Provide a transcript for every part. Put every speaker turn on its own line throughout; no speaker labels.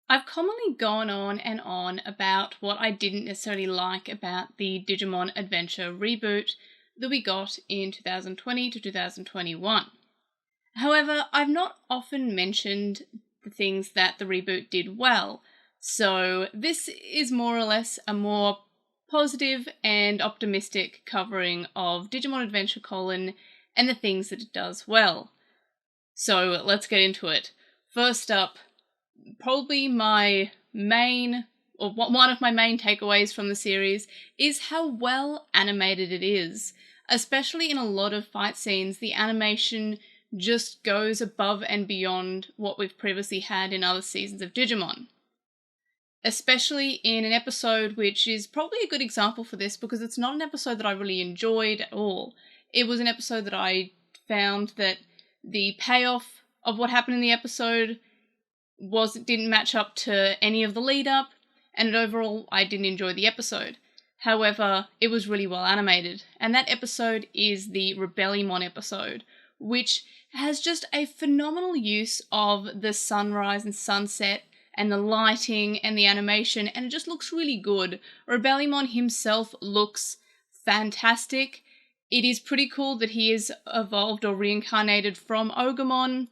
I've commonly gone on about what I didn't necessarily like about the Digimon Adventure Reboot that we got in 2020 to 2021. However, I've not often mentioned the things that the reboot did well, so this is more or less a more positive and optimistic covering of Digimon Adventure : and the things that it does well. So let's get into it. First up, probably my main, or one of my main takeaways from the series is how well animated it is. Especially in a lot of fight scenes, the animation just goes above and beyond what we've previously had in other seasons of Digimon. Especially in an episode which is probably a good example for this because it's not an episode that I really enjoyed at all. It was an episode that I found that the payoff of what happened in the episode didn't match up to any of the lead up, and overall I didn't enjoy the episode. However, it was really well animated, and that episode is the Rebellion episode, which has just a phenomenal use of the sunrise and sunset and the lighting and the animation, and it just looks really good. Rebellion himself looks fantastic. It is pretty cool that he is evolved or reincarnated from Ogremon,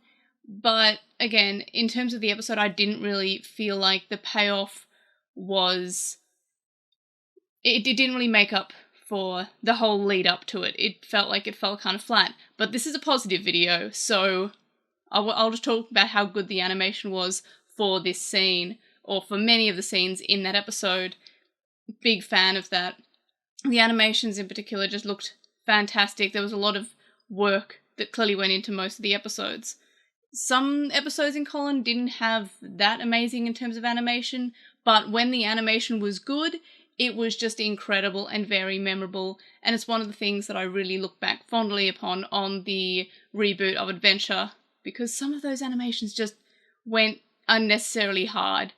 but again, in terms of the episode, I didn't really feel like the payoff was... It didn't really make up for the whole lead up to it. It felt kind of flat. But this is a positive video, so I'll just talk about how good the animation was for this scene, or for many of the scenes in that episode. Big fan of that. The animations in particular just looked fantastic. There was a lot of work that clearly went into most of the episodes. Some episodes in Colin didn't have that amazing in terms of animation, but when the animation was good, it was just incredible and very memorable, and it's one of the things that I really look back fondly upon on the reboot of Adventure, because some of those animations just went unnecessarily hard,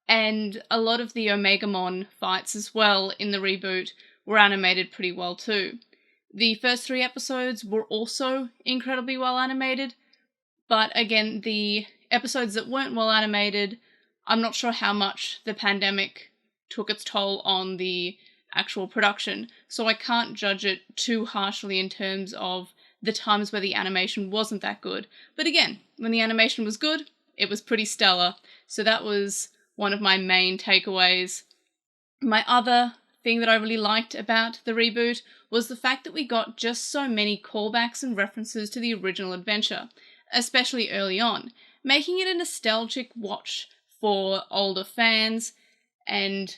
and a lot of the Omegamon fights as well in the reboot were animated pretty well too. The first 3 episodes were also incredibly well animated, but again, the episodes that weren't well animated, I'm not sure how much the pandemic took its toll on the actual production, so I can't judge it too harshly in terms of the times where the animation wasn't that good. But again, when the animation was good, it was pretty stellar, so that was one of my main takeaways. My other thing that I really liked about the reboot was the fact that we got just so many callbacks and references to the original adventure, especially early on, making it a nostalgic watch for older fans, and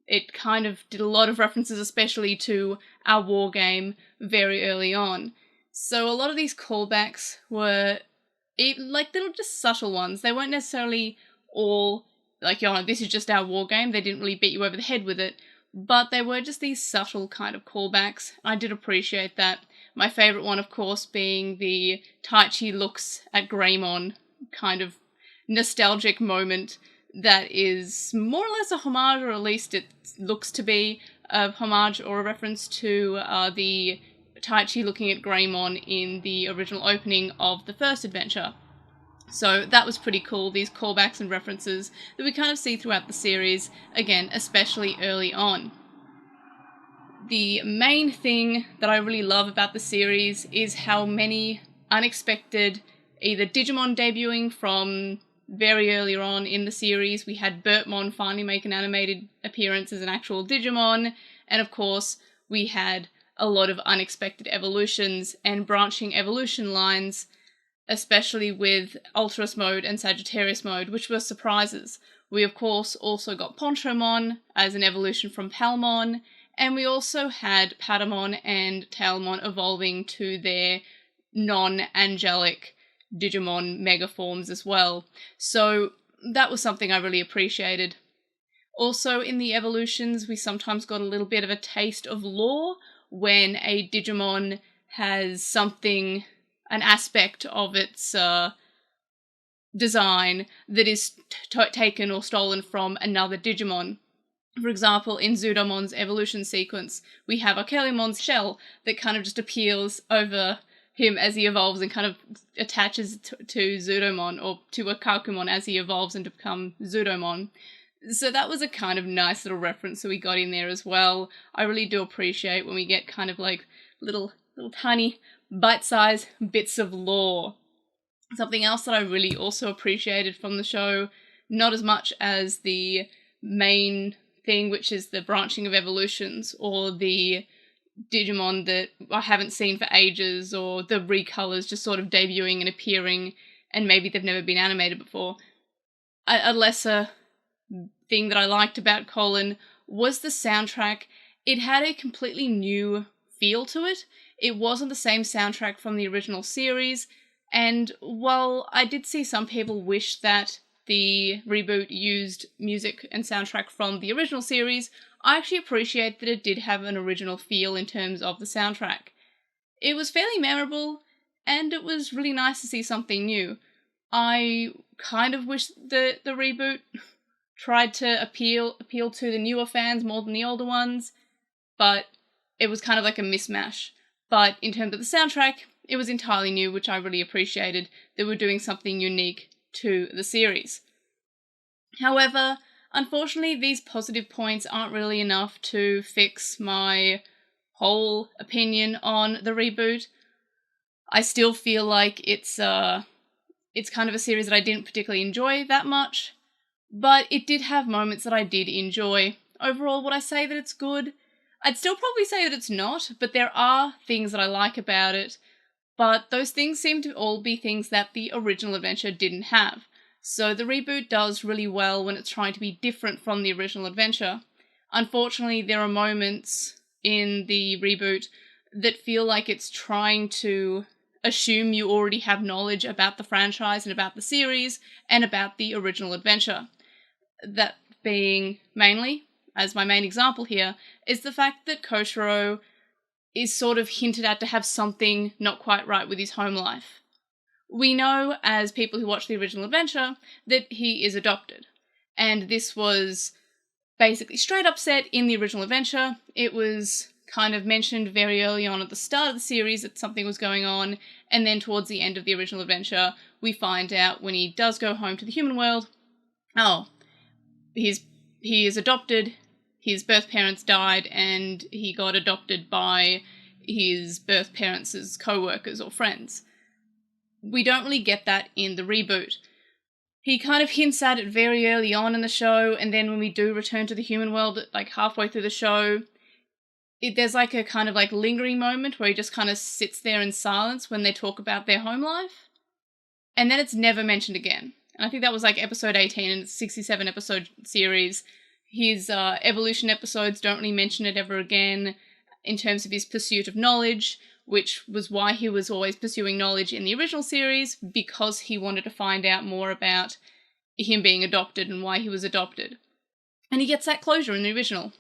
it kind of did a lot of references especially to our war game very early on. So a lot of these callbacks were like little just subtle ones. They weren't necessarily all like, this is just our war game. They didn't really beat you over the head with it, but they were just these subtle kind of callbacks. I did appreciate that. My favourite one, of course, being the Taichi looks at Greymon kind of nostalgic moment that is more or less a homage, or at least it looks to be a homage or a reference to the Taichi looking at Greymon in the original opening of the first adventure. So that was pretty cool, these callbacks and references that we kind of see throughout the series, again, especially early on. The main thing that I really love about the series is how many unexpected either Digimon debuting from very earlier on in the series. We had Bertmon finally make an animated appearance as an actual Digimon, and of course we had a lot of unexpected evolutions and branching evolution lines, especially with Ultros mode and Sagittarius mode, which were surprises. We of course also got Ponchomon as an evolution from Palmon, and we also had Patamon and Tailmon evolving to their non-angelic Digimon mega forms as well. So that was something I really appreciated. Also in the evolutions, we sometimes got a little bit of a taste of lore when a Digimon has something, an aspect of its design that is taken or stolen from another Digimon. For example, in Zudomon's evolution sequence, we have Archelimon's shell that kind of just appears over him as he evolves and kind of attaches to Zudomon, or to a Kakumon as he evolves into become Zudomon. So that was a kind of nice little reference that we got in there as well. I really do appreciate when we get kind of like little tiny bite-sized bits of lore. Something else that I really also appreciated from the show, not as much as the main thing, which is the branching of evolutions, or the Digimon that I haven't seen for ages, or the recolors just sort of debuting and appearing, and maybe they've never been animated before. A lesser thing that I liked about Colin was the soundtrack. It had a completely new feel to it. It wasn't the same soundtrack from the original series, and while I did see some people wish that the reboot used music and soundtrack from the original series, I actually appreciate that it did have an original feel in terms of the soundtrack. It was fairly memorable, and it was really nice to see something new. I kind of wish the reboot tried to appeal to the newer fans more than the older ones, but it was kind of like a mismatch. But in terms of the soundtrack, it was entirely new, which I really appreciated. They were doing something unique to the series. However, unfortunately, these positive points aren't really enough to fix my whole opinion on the reboot. I still feel like it's kind of a series that I didn't particularly enjoy that much, but it did have moments that I did enjoy. Overall, would I say that it's good? I'd still probably say that it's not, but there are things that I like about it, but those things seem to all be things that the original adventure didn't have. So the reboot does really well when it's trying to be different from the original adventure. Unfortunately, there are moments in the reboot that feel like it's trying to assume you already have knowledge about the franchise and about the series and about the original adventure. That being mainly, as my main example here, is the fact that Koshiro is sort of hinted at to have something not quite right with his home life. We know, as people who watch the original adventure, that he is adopted. And this was basically straight up said in the original adventure. It was kind of mentioned very early on at the start of the series that something was going on, and then towards the end of the original adventure, we find out when he does go home to the human world, he is adopted, his birth parents died, and he got adopted by his birth parents' co-workers or friends. We don't really get that in the reboot. He kind of hints at it very early on in the show, and then when we do return to the human world, like halfway through the show, there's like a kind of like lingering moment where he just kind of sits there in silence when they talk about their home life, and then it's never mentioned again. And I think that was like episode 18 in a 67 episode series. His evolution episodes don't really mention it ever again in terms of his pursuit of knowledge, which was why he was always pursuing knowledge in the original series, because he wanted to find out more about him being adopted and why he was adopted. And he gets that closure in the original.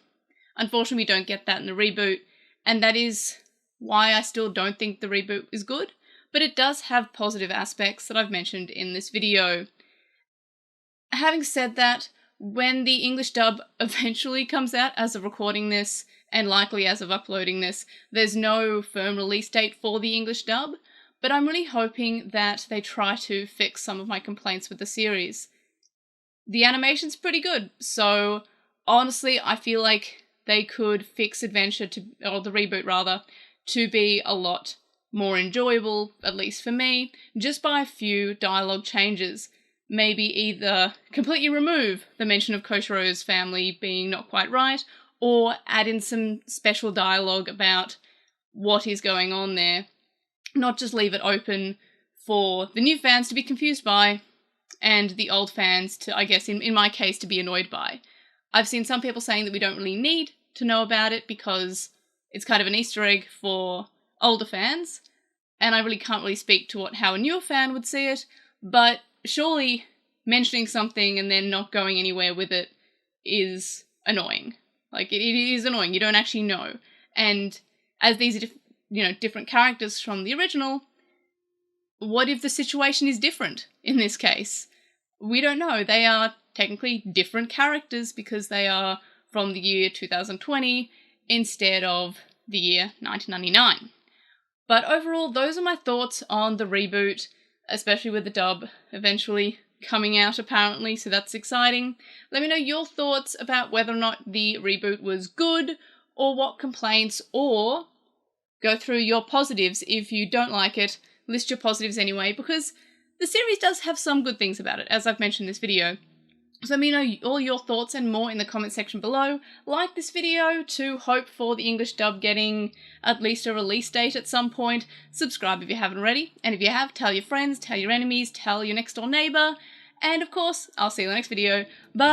Unfortunately, we don't get that in the reboot, and that is why I still don't think the reboot is good, but it does have positive aspects that I've mentioned in this video. Having said that, when the English dub eventually comes out, as of recording this, and likely as of uploading this, there's no firm release date for the English dub, but I'm really hoping that they try to fix some of my complaints with the series. The animation's pretty good, so honestly, I feel like they could fix Adventure or the reboot rather, to be a lot more enjoyable, at least for me, just by a few dialogue changes. Maybe either completely remove the mention of Koshiro's family being not quite right, or add in some special dialogue about what is going on there. Not just leave it open for the new fans to be confused by, and the old fans to, I guess, in my case, to be annoyed by. I've seen some people saying that we don't really need to know about it because it's kind of an Easter egg for older fans, and I really can't really speak to how a newer fan would see it, but surely mentioning something and then not going anywhere with it is annoying. Like, it is annoying. You don't actually know. And as these are, different characters from the original, what if the situation is different in this case? We don't know. They are technically different characters because they are from the year 2020 instead of the year 1999. But overall, those are my thoughts on the reboot, especially with the dub eventually coming out apparently, so that's exciting. Let me know your thoughts about whether or not the reboot was good, or what complaints, or go through your positives if you don't like it. List your positives anyway, because the series does have some good things about it, as I've mentioned in this video. So let me know all your thoughts and more in the comment section below. Like this video to hope for the English dub getting at least a release date at some point. Subscribe if you haven't already. And if you have, tell your friends, tell your enemies, tell your next door neighbor. And of course, I'll see you in the next video. Bye!